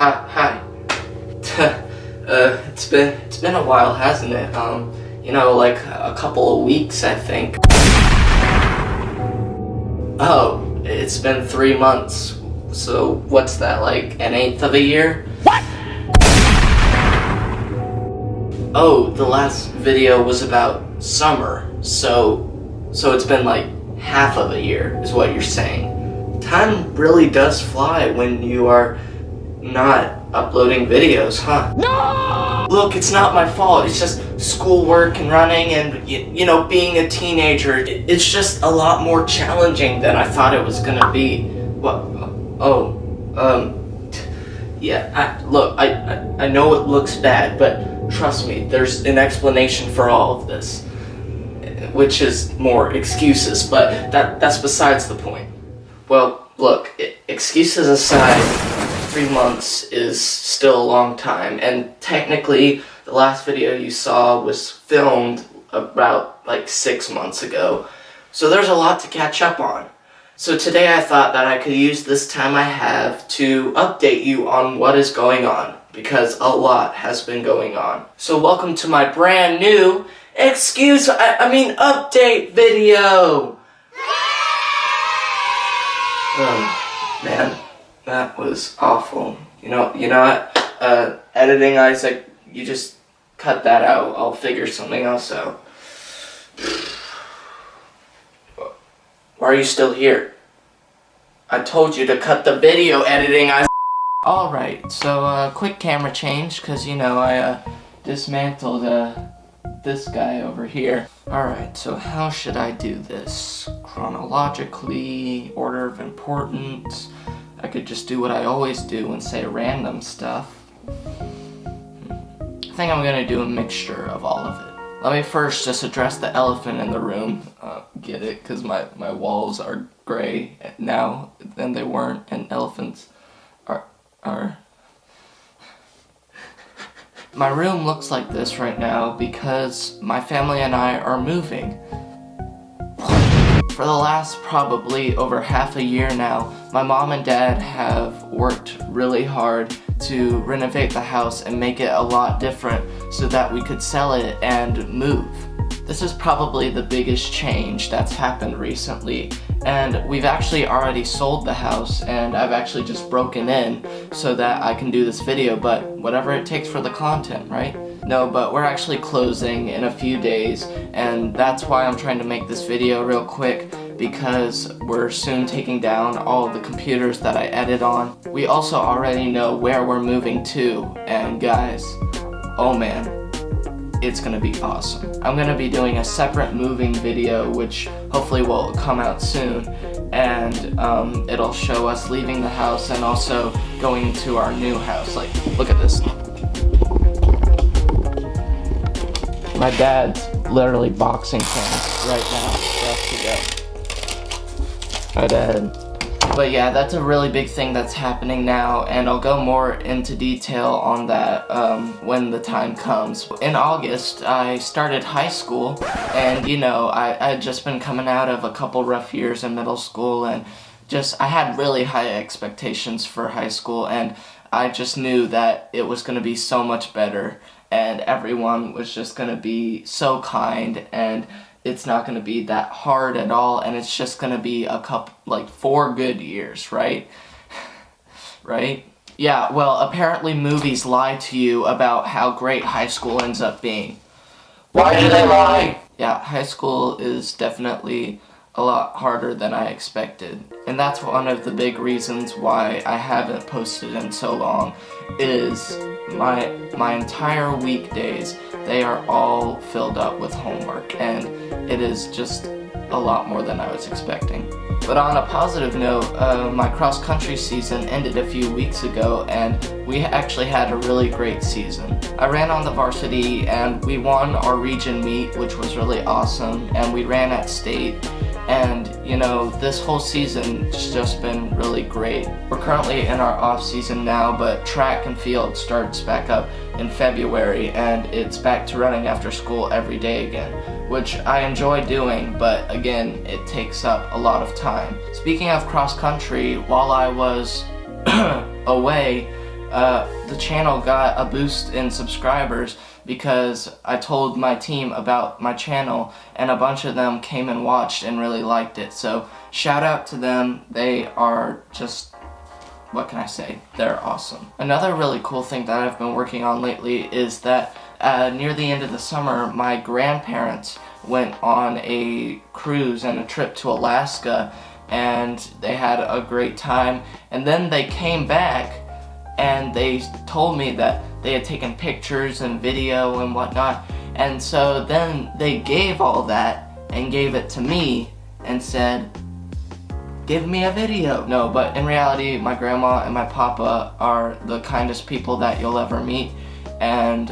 Hi. It's been a while, hasn't it? Like a couple of weeks, I think. Oh, it's been 3 months. So what's that, like an eighth of a year? What? Oh, the last video was about summer. So it's been like half of a year, is what you're saying. Time really does fly when you are not uploading videos, huh? No! Look, it's not my fault. It's just schoolwork and running and, being a teenager. It's just a lot more challenging than I thought it was gonna be. What? Yeah, I know it looks bad, but trust me, there's an explanation for all of this. Which is more excuses, but that's besides the point. Well, look, excuses aside, 3 months is still a long time, and technically the last video you saw was filmed about like 6 months ago, so there's a lot to catch up on. So today I thought that I could use this time I have to update you on what is going on, because a lot has been going on. So welcome to my brand new update video! Man, that was awful. You know what? Editing, Isaac, you just cut that out. I'll figure something else out. Why are you still here? I told you to cut the video editing, Isaac. Alright, so quick camera change, cause I dismantled this guy over here. Alright, so how should I do this? Chronologically, order of importance. I could just do what I always do and say random stuff. I think I'm gonna do a mixture of all of it. Let me first just address the elephant in the room. Get it? Because my walls are gray now than they weren't, and elephants are... My room looks like this right now because my family and I are moving. For the last probably over half a year now, my mom and dad have worked really hard to renovate the house and make it a lot different so that we could sell it and move. This is probably the biggest change that's happened recently, and we've actually already sold the house, and I've actually just broken in so that I can do this video, but whatever it takes for the content, right? No, but we're actually closing in a few days, and that's why I'm trying to make this video real quick, because we're soon taking down all of the computers that I edit on. We also already know where we're moving to, and guys, oh man, it's gonna be awesome. I'm gonna be doing a separate moving video, which hopefully will come out soon, and it'll show us leaving the house and also going to our new house. Like, look at this. My dad's literally boxing fans right now for us to go. My dad. But yeah, that's a really big thing that's happening now, and I'll go more into detail on that when the time comes. In August, I started high school, and I'd just been coming out of a couple rough years in middle school, and I had really high expectations for high school, and I just knew that it was going to be so much better, and everyone was just going to be so kind, and it's not going to be that hard at all, and it's just going to be 4 good years, right? Right? Yeah, well, apparently movies lie to you about how great high school ends up being. Why do they lie? Yeah, high school is definitely a lot harder than I expected, and that's one of the big reasons why I haven't posted in so long, is my entire weekdays, they are all filled up with homework, and it is just a lot more than I was expecting. But on a positive note, my cross-country season ended a few weeks ago, and we actually had a really great season. I ran on the varsity, and we won our region meet, which was really awesome, and we ran at state. And, this whole season's just been really great. We're currently in our off-season now, but track and field starts back up in February, and it's back to running after school every day again, which I enjoy doing, but again, it takes up a lot of time. Speaking of cross-country, while I was away, the channel got a boost in subscribers because I told my team about my channel, and a bunch of them came and watched and really liked it. So shout out to them. They are just, what can I say? They're awesome. Another really cool thing that I've been working on lately is that near the end of the summer, my grandparents went on a cruise and a trip to Alaska, and they had a great time. And then they came back and they told me that they had taken pictures and video and whatnot, and so then they gave all that and gave it to me and said, give me a video. No, but in reality, my grandma and my papa are the kindest people that you'll ever meet, and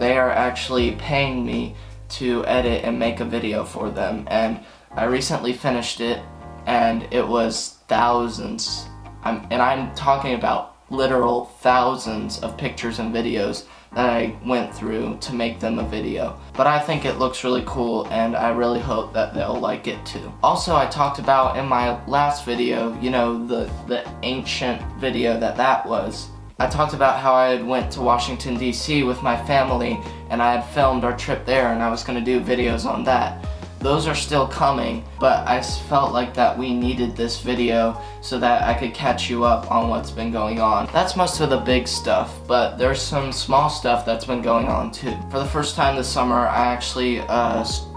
they are actually paying me to edit and make a video for them, and I recently finished it, and it was thousands. I'm talking about literal thousands of pictures and videos that I went through to make them a video. But I think it looks really cool, and I really hope that they'll like it too. Also, I talked about in my last video, you know, the ancient video that was. I talked about how I had went to Washington, D.C. with my family, and I had filmed our trip there, and I was going to do videos on that. Those are still coming, but I felt like that we needed this video so that I could catch you up on what's been going on. That's most of the big stuff, but there's some small stuff that's been going on too. For the first time this summer, I actually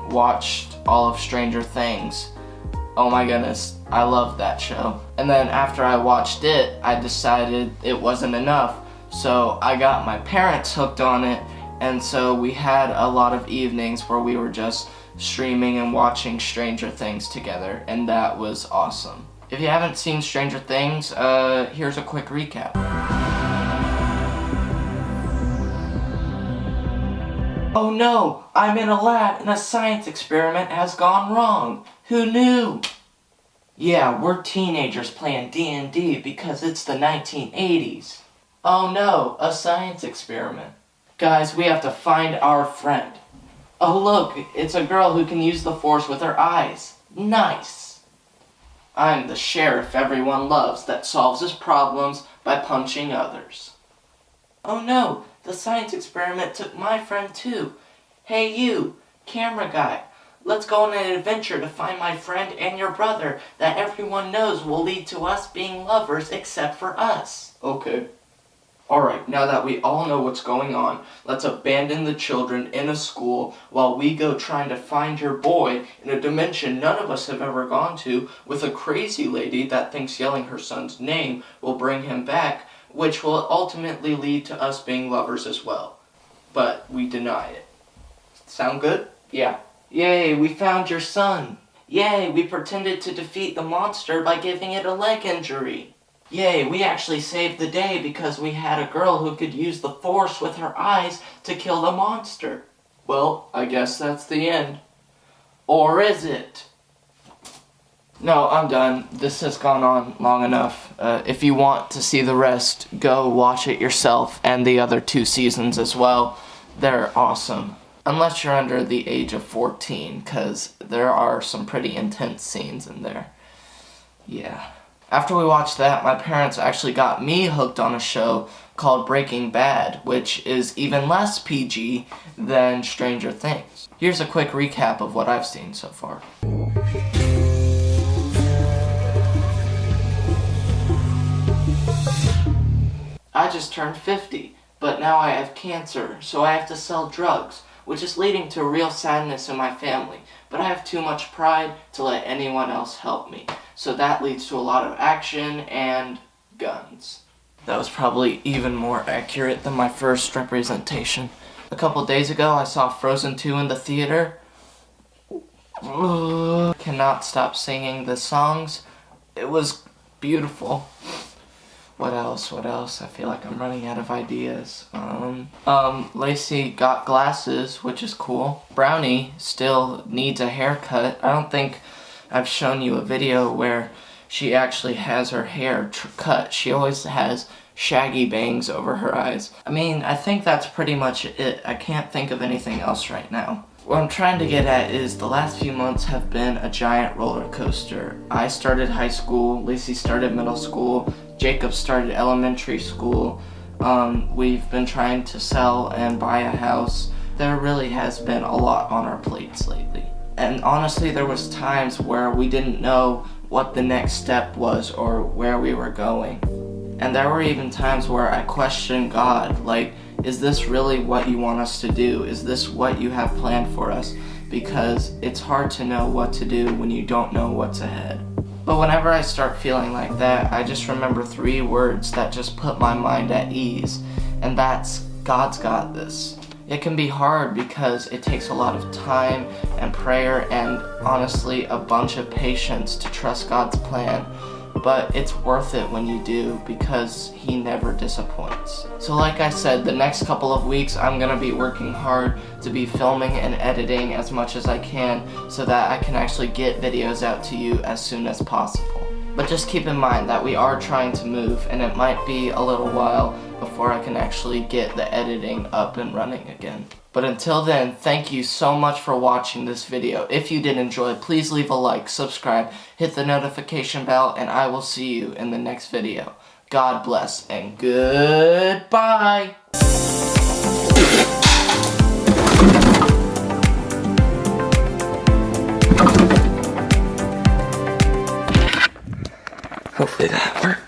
watched all of Stranger Things. Oh my goodness, I love that show. And then after I watched it, I decided it wasn't enough, so I got my parents hooked on it, and so we had a lot of evenings where we were just streaming and watching Stranger Things together, and that was awesome. If you haven't seen Stranger Things, here's a quick recap. Oh no, I'm in a lab and a science experiment has gone wrong. Who knew? Yeah, we're teenagers playing D&D because it's the 1980s. Oh no, a science experiment. Guys, we have to find our friend. Oh look, it's a girl who can use the Force with her eyes. Nice! I'm the sheriff everyone loves that solves his problems by punching others. Oh no, the science experiment took my friend too. Hey you, camera guy, let's go on an adventure to find my friend and your brother that everyone knows will lead to us being lovers except for us. Okay. Alright, now that we all know what's going on, let's abandon the children in a school while we go trying to find your boy in a dimension none of us have ever gone to, with a crazy lady that thinks yelling her son's name will bring him back, which will ultimately lead to us being lovers as well. But we deny it. Sound good? Yeah. Yay, we found your son. Yay, we pretended to defeat the monster by giving it a leg injury. Yay, we actually saved the day because we had a girl who could use the Force with her eyes to kill the monster. Well, I guess that's the end. Or is it? No, I'm done. This has gone on long enough. If you want to see the rest, go watch it yourself, and the other 2 seasons as well. They're awesome. Unless you're under the age of 14, because there are some pretty intense scenes in there. Yeah. After we watched that, my parents actually got me hooked on a show called Breaking Bad, which is even less PG than Stranger Things. Here's a quick recap of what I've seen so far. I just turned 50, but now I have cancer, so I have to sell drugs, which is leading to real sadness in my family, but I have too much pride to let anyone else help me. So that leads to a lot of action and guns. That was probably even more accurate than my first representation. A couple days ago, I saw Frozen 2 in the theater. Cannot stop singing the songs. It was beautiful. What else? I feel like I'm running out of ideas. Lacey got glasses, which is cool. Brownie still needs a haircut. I don't think I've shown you a video where she actually has her hair cut. She always has shaggy bangs over her eyes. I mean, I think that's pretty much it. I can't think of anything else right now. What I'm trying to get at is the last few months have been a giant roller coaster. I started high school, Lacey started middle school, Jacob started elementary school, We've been trying to sell and buy a house. There really has been a lot on our plates lately. And honestly, there was times where we didn't know what the next step was or where we were going. And there were even times where I questioned God, like, is this really what you want us to do? Is this what you have planned for us? Because it's hard to know what to do when you don't know what's ahead. But whenever I start feeling like that, I just remember 3 words that just put my mind at ease, and that's, God's got this. It can be hard because it takes a lot of time and prayer and honestly a bunch of patience to trust God's plan. But it's worth it when you do because He never disappoints. So like I said, the next couple of weeks I'm gonna be working hard to be filming and editing as much as I can so that I can actually get videos out to you as soon as possible. But just keep in mind that we are trying to move and it might be a little while before I can actually get the editing up and running again. But until then, thank you so much for watching this video. If you did enjoy, please leave a like, subscribe, hit the notification bell, and I will see you in the next video. God bless and goodbye! Hopefully that worked.